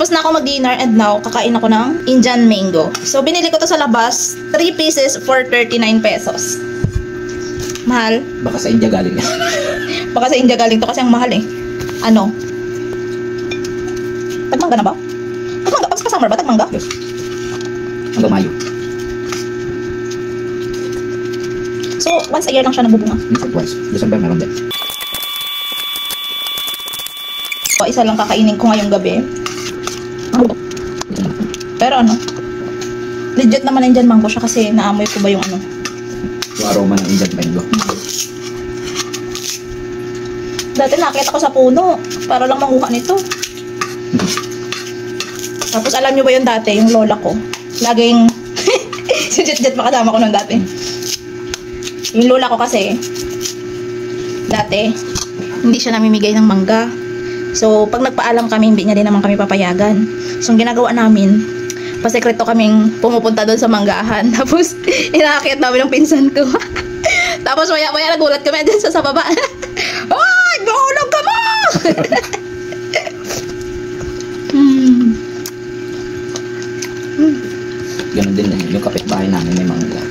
Tapos na ako mag-dinner and now, kakain ako ng Indian mango. So, binili ko to sa labas. 3 pieces for 39 pesos. Mahal? Baka sa India galing. Baka sa India galing to kasi ang mahal eh. Ano? Tagmangga na ba? Tagmangga? Pag summer ba? Tagmangga? Yes. Hanggang Mayo. So, once a year lang siya nagbubunga. Minsan twice. December meron din. So, isa lang kakainin ko ngayong gabi. Pero ano, legit naman Indian mango siya kasi naamoy ko ba yung ano. Yung aroma ng Indian mango. Dati nakakita ko sa puno para lang manguha nito. Tapos alam nyo ba yung dati, yung lola ko, laging si Jet makasama ko nung dati. Yung lola ko kasi dati hindi siya namimigay ng mangga. So pag nagpaalam kami, hindi niya din naman kami papayagan. So ang ginagawa namin, pasekreto kaming pumupunta doon sa manggahan. Tapos inaakyat namin ng pinsan ko. Tapos maya nagulat kami dyan sa baba. Ay! Mahulog ka mo! Ganun din yung kapitbahay namin may mangga.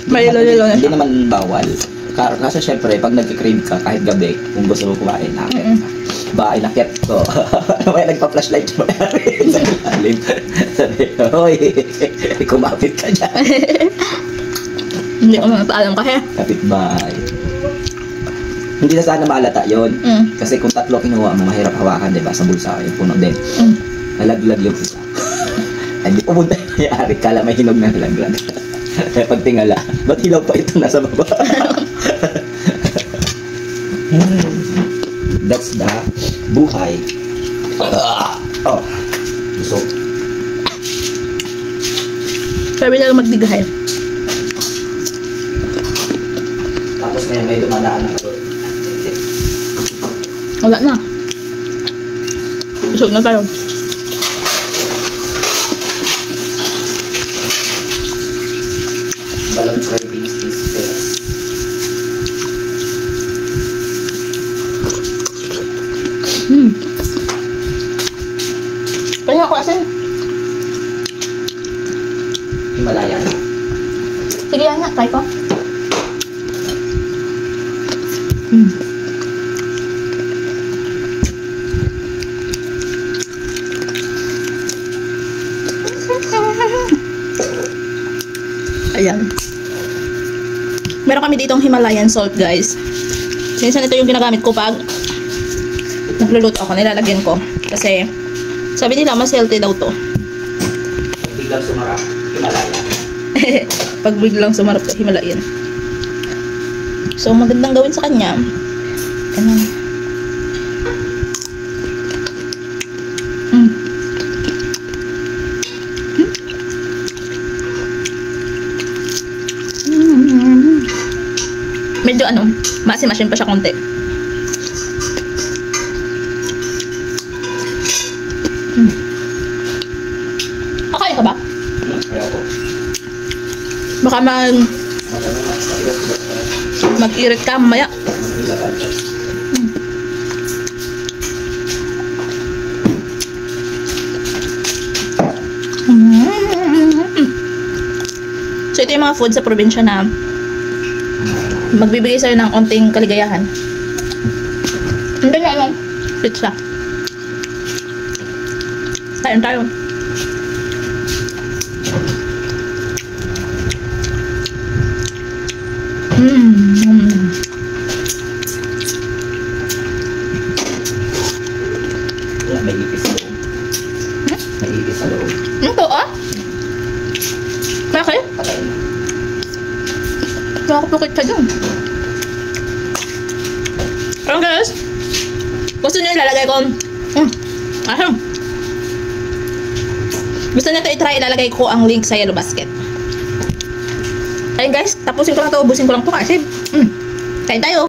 May lolo na Hindi siya. naman bawal. Kasi syempre, pag nag-crave ka, kahit gabi, kung gusto mo kumain, nakit ka. Ba, inakyat ko. May nagpa-flashlight sa ilalim. Sabi, hoy, kumapit ka dyan. Hindi ko magpaalam kasi. Kapitbahay. Hindi na sana maalata yun. Kasi kung tatlo kinuha mo, mahirap hawakan, diba? Sa bulsa, yung puno din. Nalaglag yung isa. Hindi pumunta yung may-ari. Kala may hinog na nalaglag. Pag tingala, ba't hilaw pa ito nasa baba? That's the buhay. Oh. So, Sabi na lang magdighay. tapos ngayon may dumadaan na ito. Wala na. Busog na tayo. Balon cravings is best. Kaya ako asin. Himalayan. Sige yan nga, try ko. Ayan. Meron kami ditong Himalayan salt, guys. Minsan ito yung ginagamit ko pag nagluluto ako, nilalagyan ko. Kasi sabi nila mas healthy daw to. Biglang sumarap. Himalayan. Pag biglang sumarap sa Himalayan. So magandang gawin sa kanya. Ganun. Medyo ano, maasim-asim pa siya konti. Kakain ka ba? Kaya ko. Baka mag-irit ka mamaya. So ito yung mga food sa probinsya na magbibigay sa'yo ng onting kaligayahan. Hindi nga lang pizza. Kain tayo. May ipis sa loob. May ipis sa loob. Ito ah? Bakit? Patay na. Nakakapukit ka dyan. Pero guys, gusto nyo ilalagay ko aham. Gusto nyo ito i-try, ilalagay ko ang link sa yellow basket. Ayun guys, tapusin ko lang ito, ubusin ko lang ito kasi kain tayo.